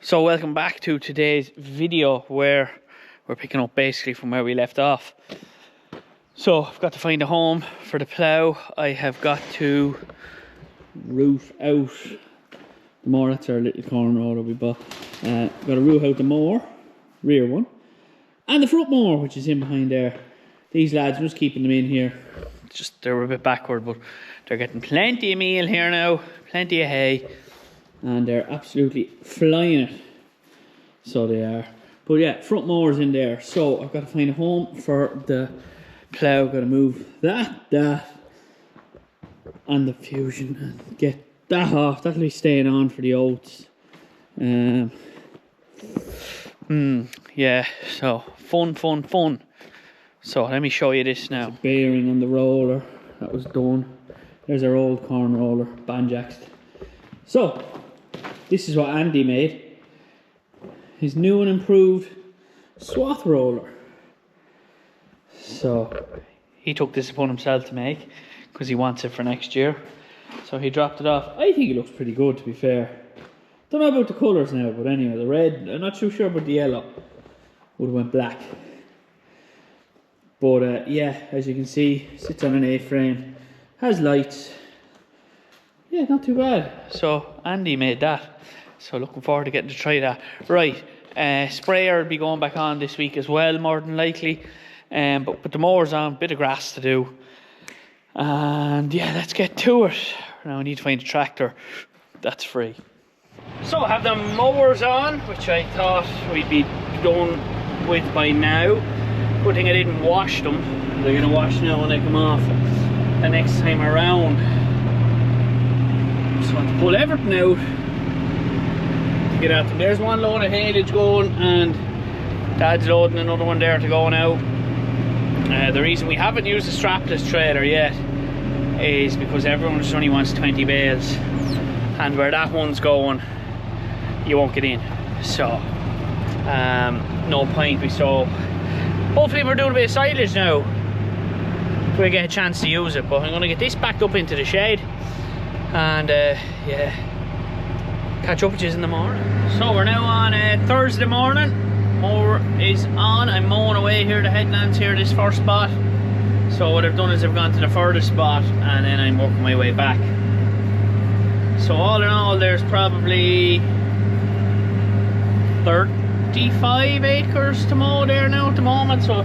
So welcome back to today's video where we're picking up basically from where we left off. So I've got to find a home for the plough. I have got to root out the mower. That's our little corn roller we bought. Got to root out the mower, rear one, and the front mower, which is in behind there. These lads, I'm just keeping them in here. Just they were a bit backward, but they're getting plenty of meal here now, plenty of hay. And they're absolutely flying it. So they are. But yeah, front mower's in there. So I've got to find a home for the plough. Got to move that, and the fusion and get that off. That'll be staying on for the oats. Yeah, so fun. So let me show you this now. It's a bearing on the roller. That was done. There's our old corn roller, banjaxed. So this is what Andy made. His new and improved swath roller. So he took this upon himself to make because he wants it for next year. So he dropped it off. I think it looks pretty good, to be fair. Don't know about the colours now, but anyway, the red, I'm not too sure about the yellow. Would have went black. But yeah, as you can see, sits on an A-frame, has lights. Yeah, not too bad. So Andy made that. So looking forward to getting to try that. Right, sprayer will be going back on this week as well, more than likely. But the mower's on, bit of grass to do. And yeah, let's get to it. Now I need to find a tractor that's free. So I have the mowers on, which I thought we'd be done with by now. Good thing I didn't wash them. They're going to wash now when they come off the next time around. So I have to pull everything out to get at them. There's one load of haylage going, and Dad's loading another one there to go now. The reason we haven't used the strapless trailer yet is because everyone just only wants 20 bales, and where that one's going you won't get in, so no point. So hopefully we're doing a bit of silage now if we get a chance to use it, but I'm going to get this backed up into the shed and yeah, catch up with you in the morning. So we're now on Thursday morning. Mower is on. I'm mowing away here the headlands here, this first spot. So what I've done is I've gone to the furthest spot and then I'm working my way back. So all in all there's probably 35 acres to mow there now at the moment. So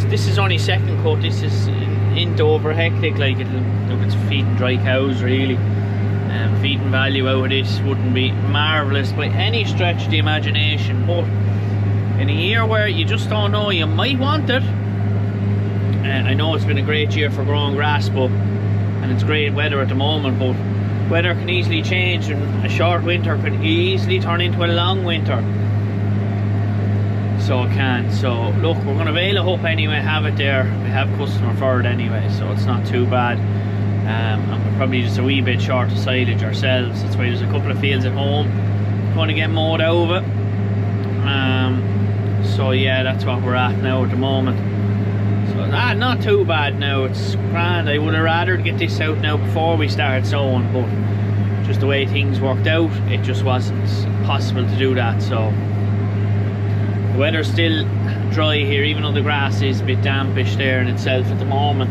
this is only second cut. This is into over hectic, like it's feeding dry cows really. Feeding value out of this wouldn't be marvellous by any stretch of the imagination, but in a year where you just don't know, you might want it. I know it's been a great year for growing grass, and it's great weather at the moment, but weather can easily change, and a short winter can easily turn into a long winter. So it can. So look, we're going to bale it up anyway, have it there. We have customer for it anyway, so it's not too bad. And we're probably just a wee bit short of silage ourselves. That's why there's a couple of fields at home going to get mowed out of it. So yeah, that's what we're at now at the moment. So not too bad now, it's grand. I would have rather get this out now before we started sowing, but just the way things worked out, it just wasn't possible to do that. So the weather's still dry here, even though the grass is a bit dampish there in itself at the moment.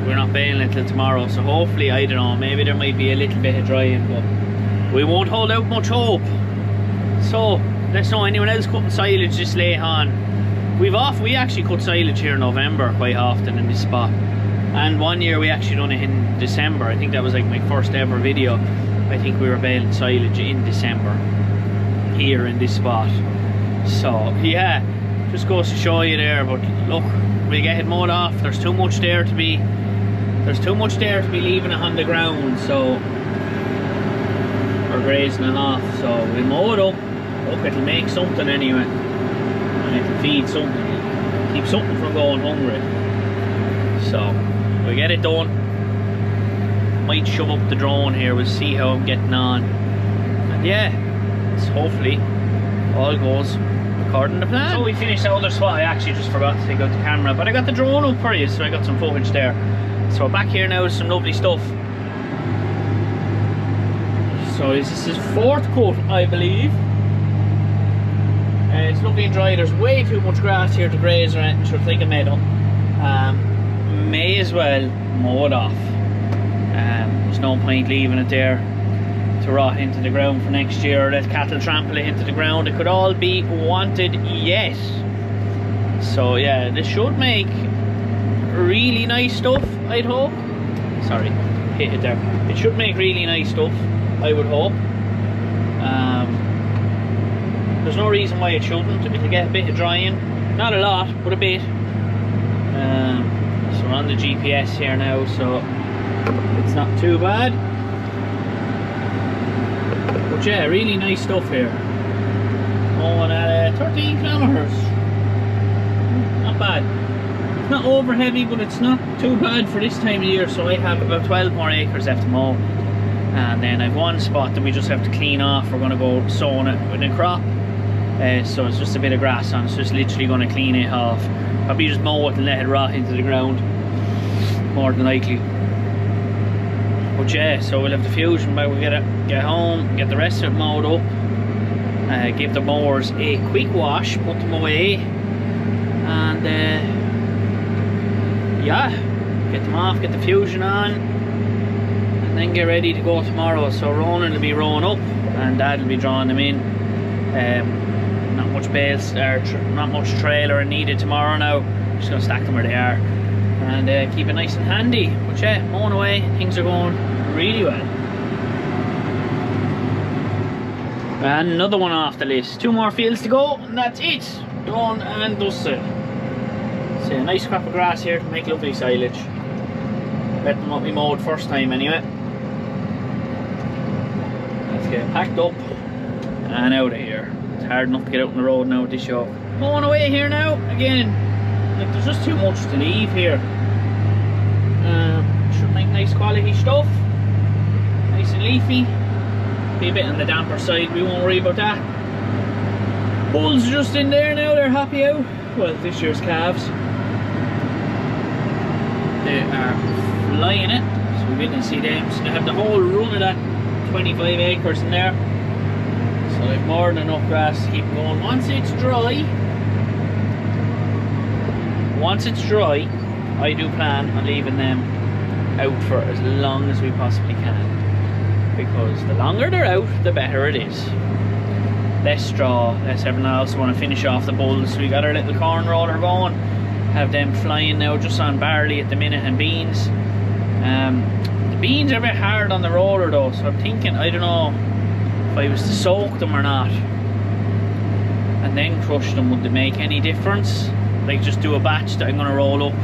We're not baling until tomorrow, so hopefully, I don't know, maybe there might be a little bit of drying, but we won't hold out much hope. So let's know anyone else cutting silage this late on. We actually cut silage here in November quite often in this spot, and one year we actually done it in December. I think that was like my first ever video. I think we were baling silage in December here in this spot. So yeah, just goes to show you there. But look, we get it mowed off. There's too much there to be leaving it on the ground, so we're grazing it off. So we mow it up. Look, it'll make something anyway, and it'll feed something, keep something from going hungry. So we get it done. Might shove up the drone here, we'll see how I'm getting on, and yeah, it's hopefully all goes according to plan. So we finished the other spot. I actually just forgot to take out the camera, but I got the drone up for you, so I got some footage there. So back here now is some lovely stuff. So this is his 4th cut, I believe. It's lovely and dry. There's way too much grass here to graze or anything, so it's like a meadow. May as well mow it off. There's no point leaving it there to rot into the ground for next year, or let cattle trample it into the ground. It could all be wanted yet. So yeah, this should make really nice stuff, I'd hope. Sorry, hit it there. It should make really nice stuff, I would hope. There's no reason why it shouldn't. It'll get a bit of drying, not a lot, but a bit. So we're on the GPS here now, so it's not too bad. But yeah, really nice stuff here. Going at 13 kilometers. Not bad. It's not over heavy, but it's not too bad for this time of year. So I have about 12 more acres left to mow, and then I've one spot that we just have to clean off. We're going to go sowing it with a crop. So it's just a bit of grass on it, so it's literally going to clean it off. Probably just mow it and let it rot into the ground, more than likely. But yeah, so we'll have the fusion by we get home, get the rest of it mowed up, give the mowers a quick wash, put them away, and yeah, get them off, get the fusion on, and then get ready to go tomorrow. So Ronan will be rowing up and Dad will be drawing them in. Not much bales, not much trailer needed tomorrow now. Just gonna stack them where they are and keep it nice and handy. But yeah, mowing away, things are going really well. And another one off the list. 2 more fields to go, and that's it. Done and dusted. So a nice crop of grass here to make lovely silage. Better than what we mowed first time anyway. Let's get packed up and out of here. It's hard enough to get out on the road now with this yoke. Going away here now, again, like there's just too much to leave here. Should make nice quality stuff. Nice and leafy. Be a bit on the damper side, we won't worry about that. Bulls are just in there now, they're happy out. Well, this year's calves. They are flying it, so we didn't see them. So they have the whole run of that 25 acres in there. So they've more than enough grass to keep going. Once it's dry, I do plan on leaving them out for as long as we possibly can. Because the longer they're out, the better it is. Less straw, less everything else. We want to finish off the bulls. So we got our little corn roller going. Have them flying now just on barley at the minute and beans. The beans are a bit hard on the roller though, so I'm thinking, I don't know if I was to soak them or not and then crush them, would they make any difference? Like just do a batch that I'm going to roll up,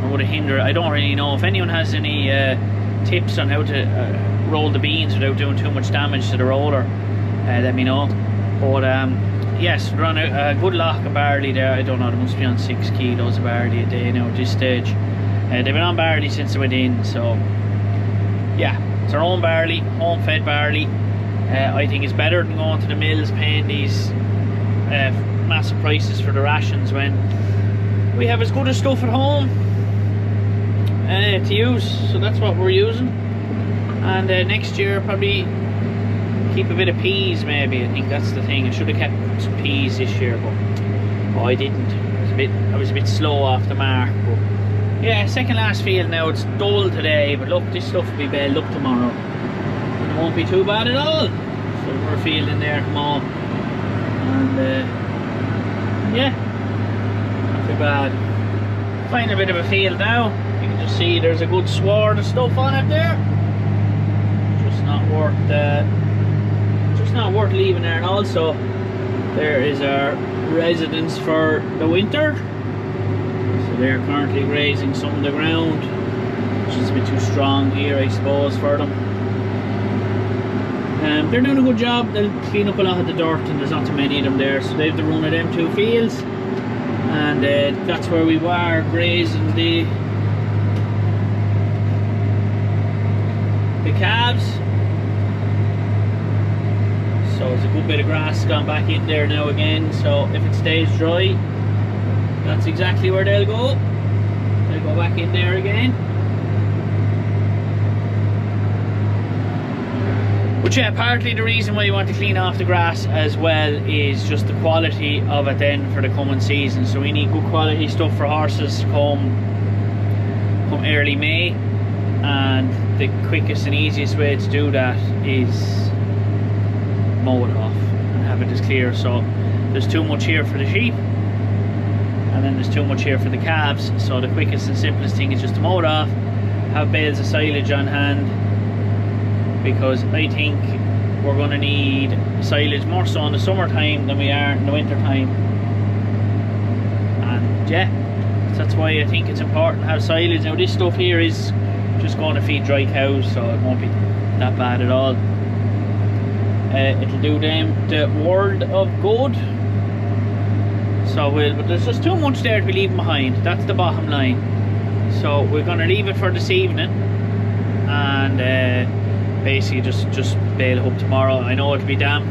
or would it hinder it? I don't really know. If anyone has any tips on how to roll the beans without doing too much damage to the roller, let me know. But yes, we're on a good lock of barley there. I don't know, they must be on 6 kilos of barley a day now at this stage. They've been on barley since they went in, so yeah, it's our own barley, home fed barley. I think it's better than going to the mills paying these massive prices for the rations when we have as good as stuff at home to use. So that's what we're using. And next year probably keep a bit of peas maybe. I think that's the thing. I should have kept some peas this year, but I didn't. I was a bit slow off the mark. But yeah, second last field now. It's dull today, but look, this stuff will be baled up tomorrow. It won't be too bad at all. So we're fielding there tomorrow, and yeah, not too bad. Find a bit of a field now. You can just see there's a good sward of stuff on it there. Just not worth leaving there. And also there is our residence for the winter. So they're currently grazing some of the ground, which is a bit too strong here, I suppose, for them. They're doing a good job. They'll clean up a lot of the dirt, and there's not too many of them there, so they have the run of them 2 fields, and that's where we were grazing the calves. So it's a good bit of grass gone back in there now again, so if it stays dry, that's exactly where they'll go. They'll go back in there again. But yeah, partly the reason why you want to clean off the grass as well is just the quality of it then for the coming season. So we need good quality stuff for horses come early May, and the quickest and easiest way to do that is mow it off and have it as clear. So there's too much here for the sheep, and then there's too much here for the calves. So the quickest and simplest thing is just to mow it off, have bales of silage on hand, because I think we're going to need silage more so in the summertime than we are in the winter time. And yeah, that's why I think it's important to have silage. Now this stuff here is just going to feed dry cows, so it won't be that bad at all. It'll do them the world of good. So but there's just too much there to be leaving behind. That's the bottom line. So we're going to leave it for this evening, and basically just bale up tomorrow. I know it'll be damp,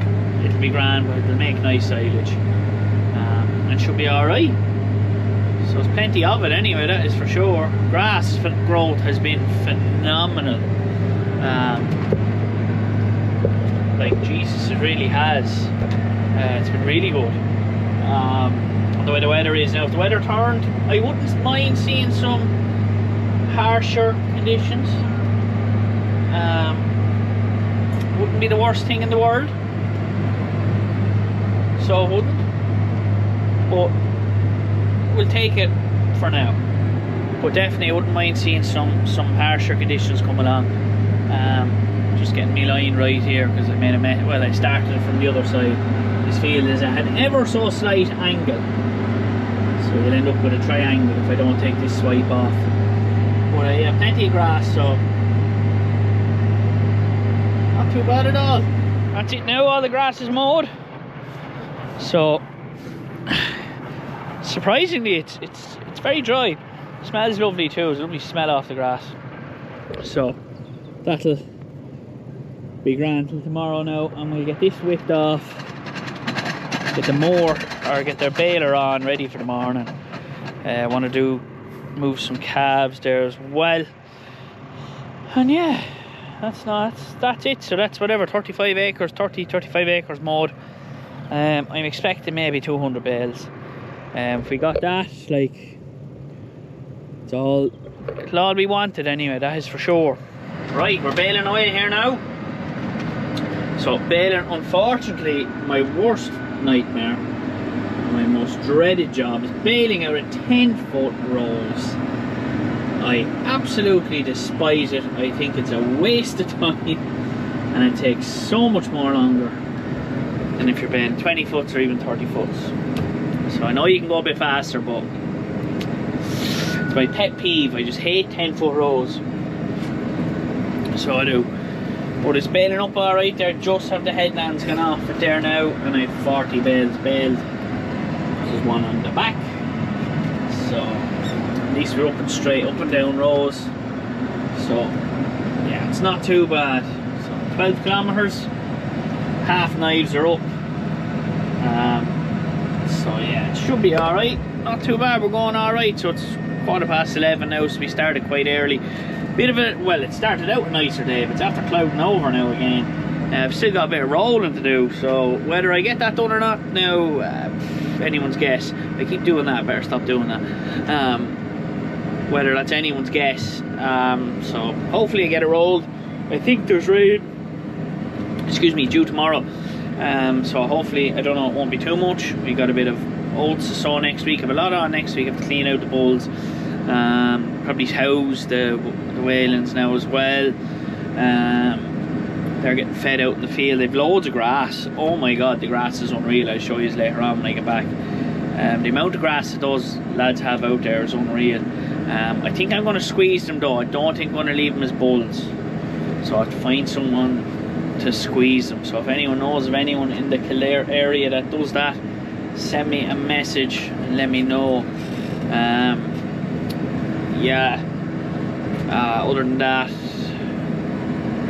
it'll be grand, but it'll make nice silage, and should be alright. So there's plenty of it anyway, that is for sure. Grass growth has been phenomenal. Like Jesus, it really has. It's been really good. The way the weather is now, if the weather turned, I wouldn't mind seeing some harsher conditions. Wouldn't be the worst thing in the world, so it wouldn't, but we'll take it for now. But definitely I wouldn't mind seeing some harsher conditions come along. Just getting my line right here, because I made a mess. Well, I started it from the other side. This field is at an ever so slight angle, so you'll end up with a triangle if I don't take this swipe off. But I have plenty of grass, so not too bad at all. That's it now, all the grass is mowed. So surprisingly it's very dry. It smells lovely too. There's a lovely smell off the grass. So that'll be grand till tomorrow now, and we'll get this whipped off, get the mower or get their baler on ready for the morning. I want to move some calves there as well, and yeah, that's it. So that's whatever, 35 acres mowed. I'm expecting maybe 200 bales. If we got that, like, it'll all be wanted anyway, that is for sure. Right, we're baling away here now. So baling, unfortunately, my worst nightmare, my most dreaded job is baling out of 10-foot rows. I absolutely despise it. I think it's a waste of time, and it takes so much more longer than if you're baling 20 foots or even 30 foots. So I know you can go a bit faster, but it's my pet peeve. I just hate 10-foot rows. So I do. But it's baling up alright there. Just have the headlands gone off it there now, and I have 40 bales baled. There's one on the back. So at least we're up and straight, up and down rows. So yeah, it's not too bad. So 12 kilometres, half knives are up. So yeah, it should be alright. Not too bad, we're going alright. So it's 11:15 now, so we started quite early. Bit of it, well, it started out a nicer day, but it's after clouding over now again. I've still got a bit of rolling to do, so whether I get that done or not now, anyone's guess. I keep doing that, I better stop doing that. Whether that's anyone's guess. So hopefully I get it rolled. I think there's rain, due tomorrow. So hopefully, I don't know, it won't be too much. We got a bit of oats to sow next week. I have a lot on next week. I have to clean out the bulls. Probably house the Whalens now as well. They're getting fed out in the field. They've loads of grass. Oh my god, the grass is unreal. I'll show you later on when I get back. The amount of grass that those lads have out there is unreal. I think I'm going to squeeze them though. I don't think I'm going to leave them as bulls. So I have to find someone to squeeze them. So if anyone knows of anyone in the Kildare area that does that, send me a message and let me know. Yeah, other than that,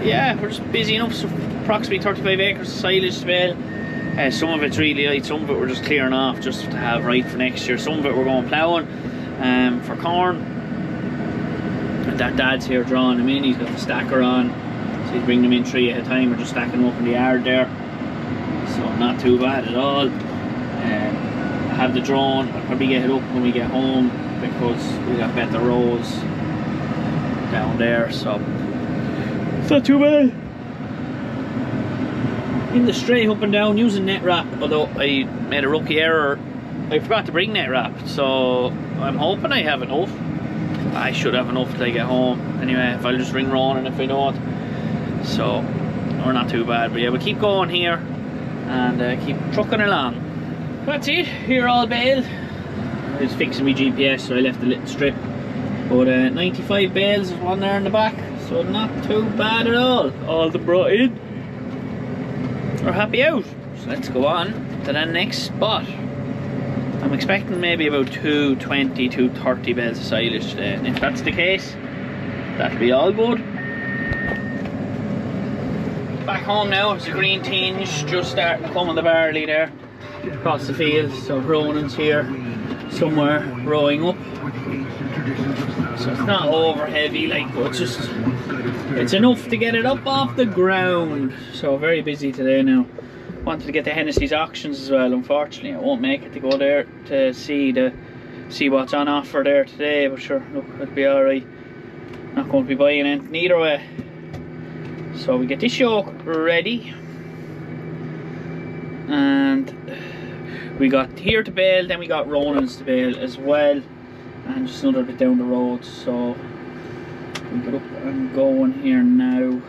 yeah, we're just busy enough. So approximately 35 acres of silage to bale. Some of it's really light, some of it we're just clearing off just to have right for next year. Some of it we're going ploughing for corn. And that dad's here drawing him in, he's got the stacker on. So he's bringing them in 3 at a time, or just stacking them up in the yard there. So not too bad at all. I have the drone. I'll probably get it up when we get home because we got better rows down there, so it's not too bad. In the straight up and down using net wrap, although I made a rookie error. I forgot to bring net wrap, so I'm hoping I have enough. I should have enough till I get home. Anyway, if I'll just ring Ronan if I don't. So we're not too bad, but yeah, we'll keep going here and keep trucking along. That's it, here all baled. I was fixing my GPS, so I left a little strip. But 95 bales, there's one there in the back, so not too bad at all the brought in. We're happy out. So let's go on to the next spot. I'm expecting maybe about 220, 230 bales of silage today, and if that's the case, that'll be all good. Back home now, it's a green tinge just starting to come on the barley there across the field. So Ronan's here somewhere rowing up, so it's not over heavy like, but it's enough to get it up off the ground. So very busy today now. Wanted to get to Hennessy's auctions as well. Unfortunately I won't make it to go there to see what's on offer there today, but sure, look, it'll be alright. Not going to be buying anything either way. So we get this yoke ready, and we got here to bale, then we got Ronan's to bale as well, and just another bit down the road. So we get up and going here now.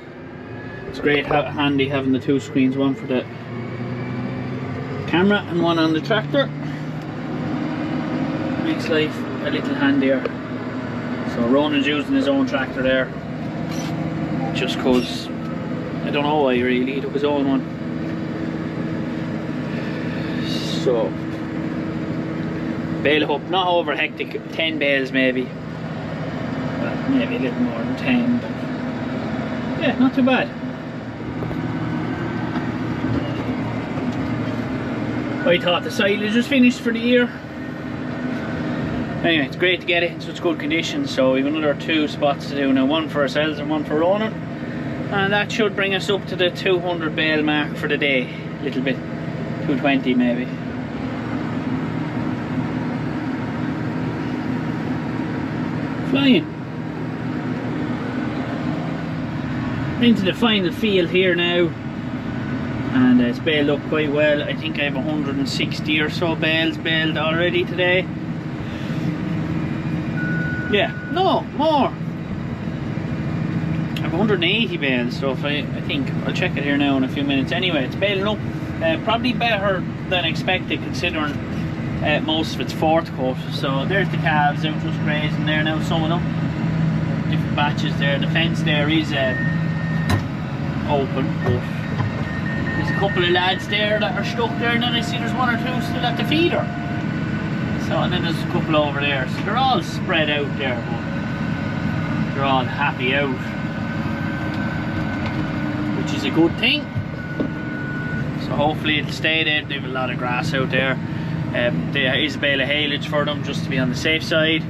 It's great, handy having the 2 screens, one for the camera and one on the tractor. Makes life a little handier. So Ronan's using his own tractor there, just cause I don't know why really, he took his own one. So bale up, not over hectic, 10 bales maybe. Well, maybe a little more than 10, but yeah, not too bad. I thought the silage was finished for the year. Anyway, it's great to get it in such good condition. So we have another 2 spots to do now, one for ourselves and one for Ronan, and that should bring us up to the 200 bale mark for the day. A little bit, 220 maybe. Flying into the final field here now, and it's baled up quite well. I think I have 160 or so bales baled already today. Yeah, no, more. I have 180 bales, so if I think I'll check it here now in a few minutes. Anyway, it's baling up, probably better than expected considering most of it's 4th coat. So there's the calves out just grazing there now, summing up. Different batches there. The fence there is open, but there's a couple of lads there that are stuck there, and then I see there's 1 or 2 still at the feeder. So, and then there's a couple over there, so they're all spread out there, but they're all happy out, which is a good thing. So hopefully it'll stay there. They have a lot of grass out there. There is a bale of haylage for them just to be on the safe side,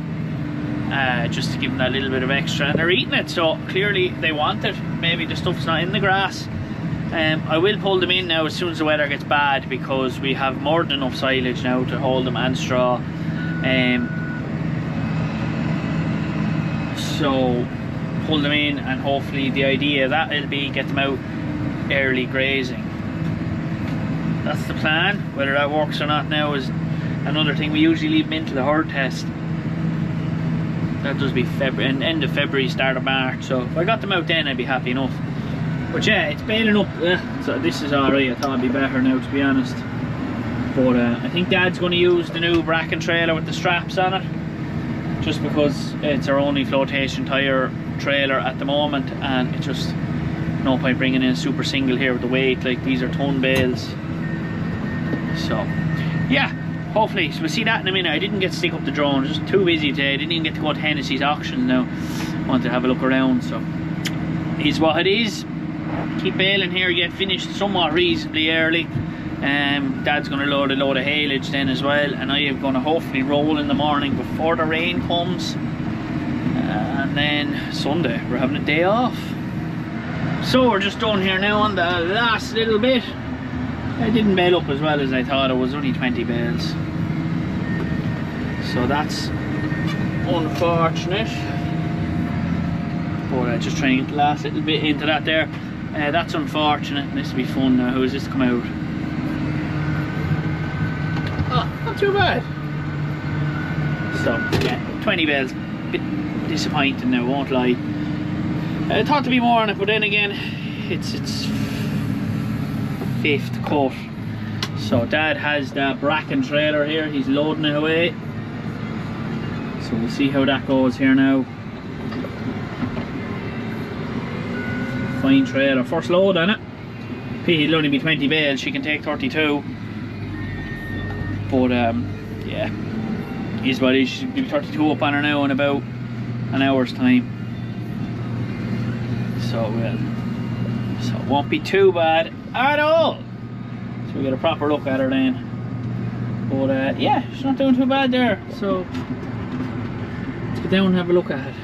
just to give them that little bit of extra, and they're eating it, so clearly they want it. Maybe the stuff's not in the grass. I will pull them in now as soon as the weather gets bad, because we have more than enough silage now to hold them and straw. So pull them in, and hopefully the idea that will be get them out early grazing. That's the plan. Whether that works or not now is another thing. We usually leave them into the herd test. That does be February, end of February, start of March. So if I got them out then, I'd be happy enough. But yeah, it's baling up. So this is alright. I thought it'd be better now, to be honest. But I think Dad's going to use the new bracken trailer with the straps on it, just because it's our only flotation tyre trailer at the moment, and it's just no point bringing in a super single here with the weight. Like, these are ton bales. So yeah, hopefully, so we'll see that in a minute. I didn't get to stick up the drone, just too busy today. I didn't even get to go to Hennessy's auction now. I wanted to have a look around, so is what it is. Keep baling here, get finished somewhat reasonably early. Dad's going to load a load of haylage then as well, and I am going to hopefully roll in the morning before the rain comes, and then Sunday we're having a day off. So we're just done here now on the last little bit. I didn't bale up as well as I thought. It was only 20 bales, so that's unfortunate. But just trying to get the last little bit into that there. That's unfortunate. This will be fun now. How does this come out? Oh, not too bad. So yeah, 20 bales. Bit disappointing now, won't lie. I thought to be more on it, but then again, it's 5th cut. So Dad has the bracken trailer here. He's loading it away. So we'll see how that goes here now. Fine trailer, first load on it. It'll only be 20 bales, she can take 32. But yeah, is what it is. She'll be 32 up on her now in about an hour's time. So it won't be too bad at all. So we get a proper look at her then. But yeah, she's not doing too bad there. So let's get down and have a look at it.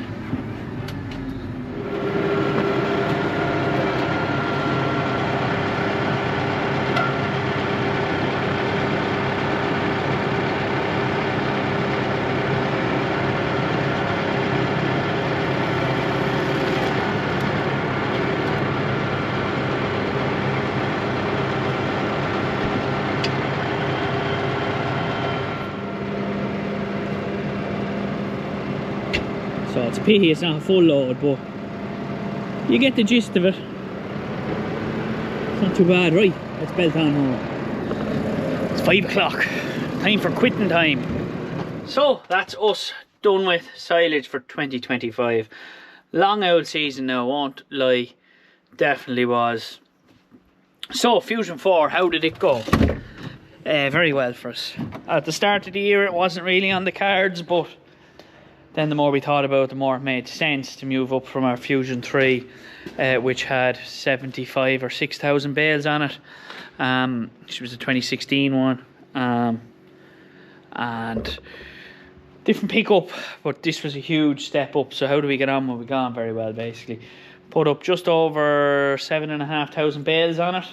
So it's a pity it's not a full load, but you get the gist of it. It's not too bad, right? Let's belt on home. It's 5 o'clock. Time for quitting time. So that's us done with silage for 2025. Long old season now, won't lie. Definitely was. So Fusion 4, how did it go? Very well for us. At the start of the year it wasn't really on the cards, but then the more we thought about it, the more it made sense to move up from our Fusion 3, which had 75 or 6,000 bales on it. Which was a 2016 one. And different pickup, but this was a huge step up. So how do we get on? Well, we got on very well, basically. Put up just over 7,500 bales on it.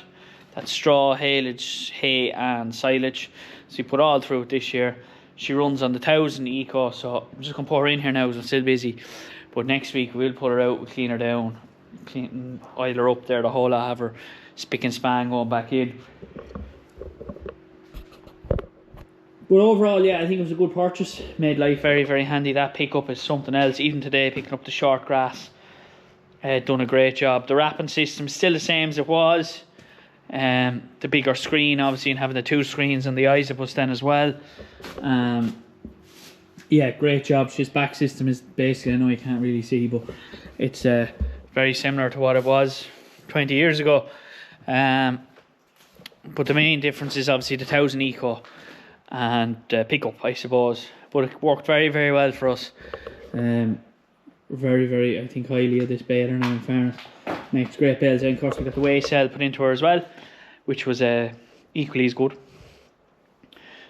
That's straw, haylage, hay and silage. So we put all through it this year. She runs on the 1000 eco, so I'm just going to put her in here now because I'm still busy. But next week we'll put her out, we'll clean her down, oil her up there, the whole lot, have her spick and span going back in. But overall, yeah, I think it was a good purchase. Made life very, very handy. That pickup is something else. Even today, picking up the short grass, done a great job. The wrapping system's still the same as it was. The bigger screen, obviously, and having the 2 screens on the Isopus then as well. Yeah, great job. His back system is basically, I know you can't really see, but it's very similar to what it was 20 years ago. But the main difference is obviously the 1000 eco and pickup, I suppose. But it worked very, very well for us. Very, very, I think highly of this baler now, in fairness. Makes great bales, and of course we got the weigh cell put into her as well, which was equally as good.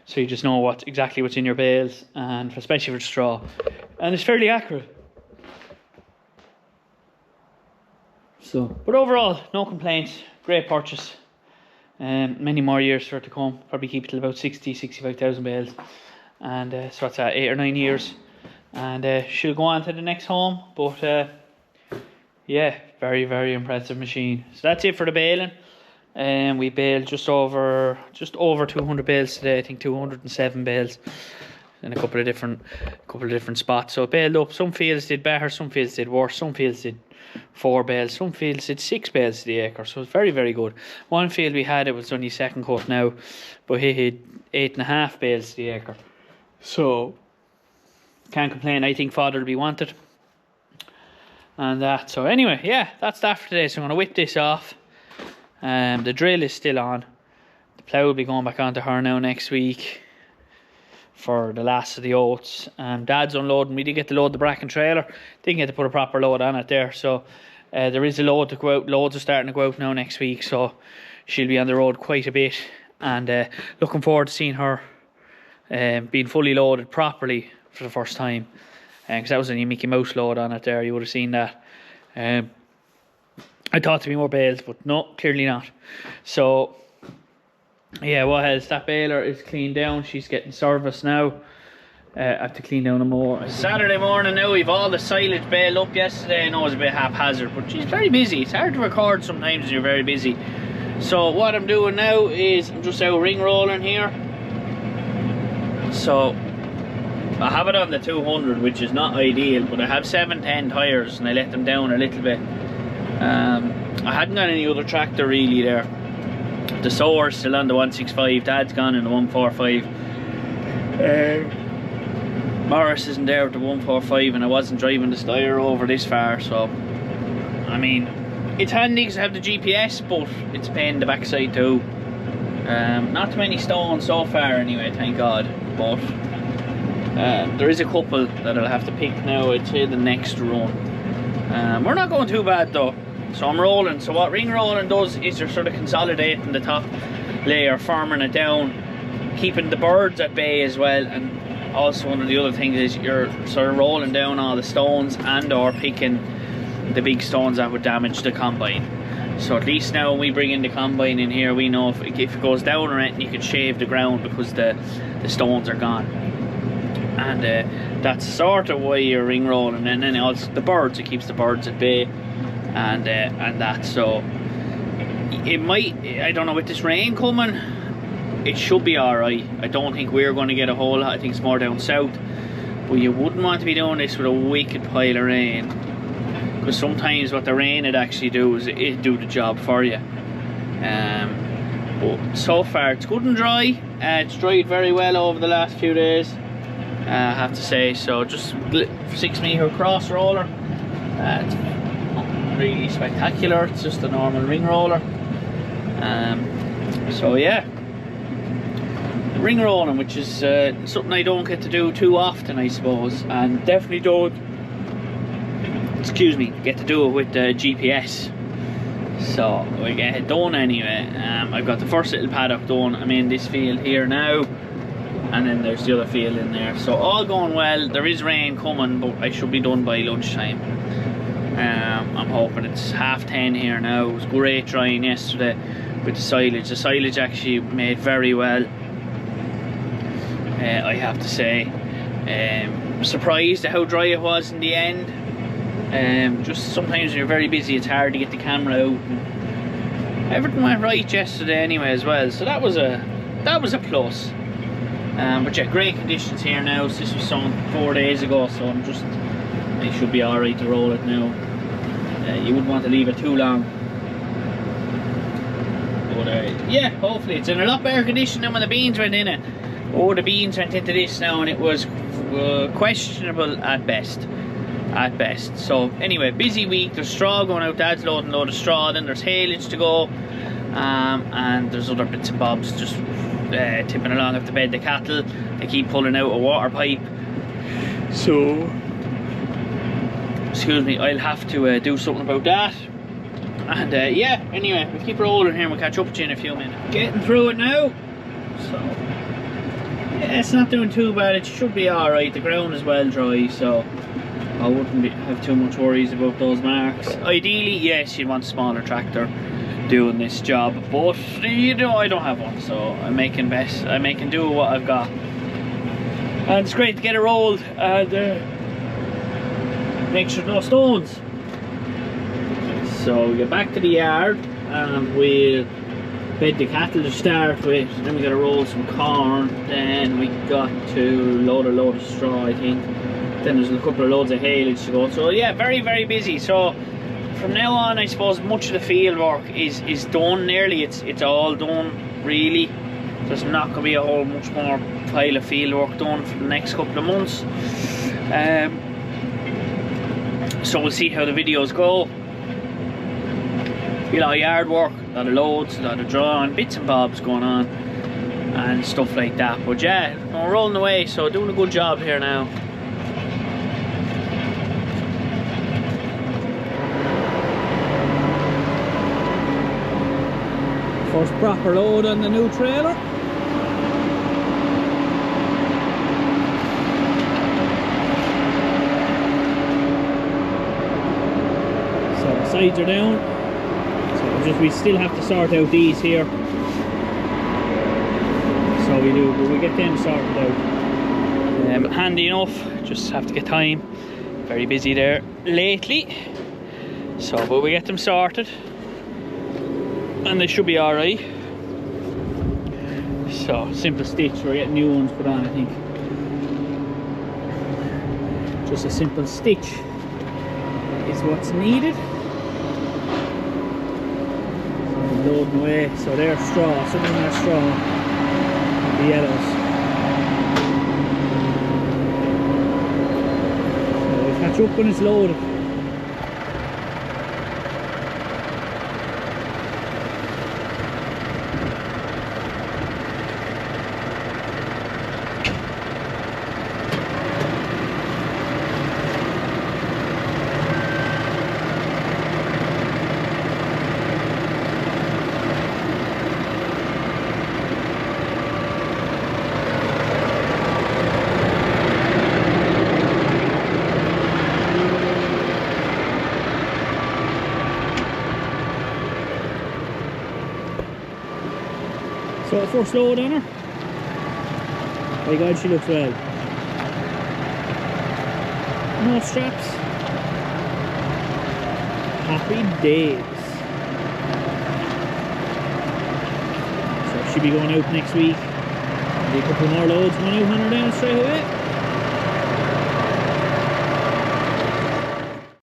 So you just know exactly what's in your bales, and especially for straw, and it's fairly accurate. So, but overall, no complaints. Great purchase. Many more years for it to come. Probably keep it till about 65,000 bales, and so that's 8 or 9 years, and she'll go on to the next home. But yeah, very, very impressive machine. So that's it for the baling. We baled just over 200 bales today. I think 207 bales in a couple of different spots. So it baled up. Some fields did better, some fields did worse, some fields did 4 bales, some fields did 6 bales to the acre. So it's very, very good. One field we had, it was only 2nd cut now, but he had 8.5 bales to the acre. So can't complain. I think fodder will be wanted. And that, so anyway, yeah, that's that for today. So I'm going to whip this off. The drill is still on. The plough will be going back onto her now next week for the last of the oats. Dad's unloading. We did get to load the bracken trailer. Didn't get to put a proper load on it there. So there is a load to go out. Loads are starting to go out now next week. So she'll be on the road quite a bit. And looking forward to seeing her being fully loaded properly for the first time. Because that was a Mickey Mouse load on it there. You would have seen that. I thought to be more bales, but no, clearly not. So yeah, what else? That baler is cleaned down. She's getting serviced now. I have to clean down more. Saturday morning now. We've all the silage baled up yesterday. I know it was a bit haphazard, but she's very busy. It's hard to record sometimes when you're very busy. So what I'm doing now is I'm just out ring rolling here. So I have it on the 200, which is not ideal, but I have 710 tyres and I let them down a little bit. I hadn't got any other tractor really there. The sower's still on the 165, Dad's gone in the 145. Morris isn't there with the 145, and I wasn't driving the Steyr over this far, so I mean, it's handy because I have the GPS, but it's a pain in the backside too. Not too many stones so far anyway, thank God, but there is a couple that I'll have to pick now, I'd say the next run. We're not going too bad though, so I'm rolling. So what ring rolling does is you're sort of consolidating the top layer, firming it down, keeping the birds at bay as well, and also one of the other things is you're sort of rolling down all the stones and or picking the big stones that would damage the combine. So at least now when we bring in the combine in here, we know if it goes down or anything, you can shave the ground because the stones are gone. And that's sort of why you're ring rolling. And then also the birds, it keeps the birds at bay, and that. So it might, I don't know, with this rain coming, it should be alright. I don't think we're going to get a whole lot. I think it's more down south. But you wouldn't want to be doing this with a wicked pile of rain, because sometimes what the rain would actually do is it do the job for you. But so far it's good and dry. It's dried very well over the last few days, I have to say. So just 6 metre cross roller. It's not really spectacular. It's just a normal ring roller. So yeah, ring rolling, which is something I don't get to do too often, I suppose, and definitely don't, excuse me, get to do it with the GPS. So we get it done anyway. I've got the first little paddock done. I'm in this field here now, and then there's the other field in there. So all going well. There is rain coming, but I should be done by lunchtime. I'm hoping. It's 10:30 here now. It was great drying yesterday with the silage. The silage actually made very well, I have to say. Surprised at how dry it was in the end. Just sometimes when you're very busy, it's hard to get the camera out. And everything went right yesterday anyway as well, so that was a plus. But yeah, great conditions here now. So this was sown 4 days ago, so it should be alright to roll it now. You wouldn't want to leave it too long. But yeah, hopefully it's in a lot better condition than when the beans went in it. Oh, the beans went into this now and it was questionable at best. So anyway, busy week. There's straw going out. Dad's loading a load of straw. Then there's haylage to go, and there's other bits and bobs just tipping along up the bed. The cattle, they keep pulling out a water pipe, so excuse me, I'll have to do something about that. And yeah, anyway, we'll keep rolling here and we'll catch up with you in a few minutes. Getting through it now, so yeah, it's not doing too bad. It should be alright. The ground is well dry, so I wouldn't have too much worries about those marks. Ideally, yes, you'd want a smaller tractor doing this job, but you know, I don't have one, so I'm making do with what I've got. And it's great to get it rolled and make sure no stones. So we get back to the yard and we'll bed the cattle to start with. Then we got to roll some corn. Then we got to load a load of straw, I think. Then there's a couple of loads of haylage to go. So yeah, very, very busy. So from now on, I suppose much of the field work is done nearly. It's all done really. There's not going to be a whole much more pile of field work done for the next couple of months. So we'll see how the videos go. A lot of yard work, a lot of loads, a lot of drawing, bits and bobs going on and stuff like that. But yeah, we're rolling away, so doing a good job here now. First proper load on the new trailer. So the sides are down. Just we still have to sort out these here. So we do, but we get them sorted out. Handy enough, just have to get time. Very busy there lately. So, but we get them sorted. And they should be alright. So, simple stitch, we're getting new ones put on, I think. Just a simple stitch is what's needed. Loading away, so they're straw, some of them are straw, the yellows. So we'll catch up when it's loaded. So first load on her. My God, she looks well. No straps. Happy days. So she'll be going out next week. Maybe a couple more loads going out on her then straight away.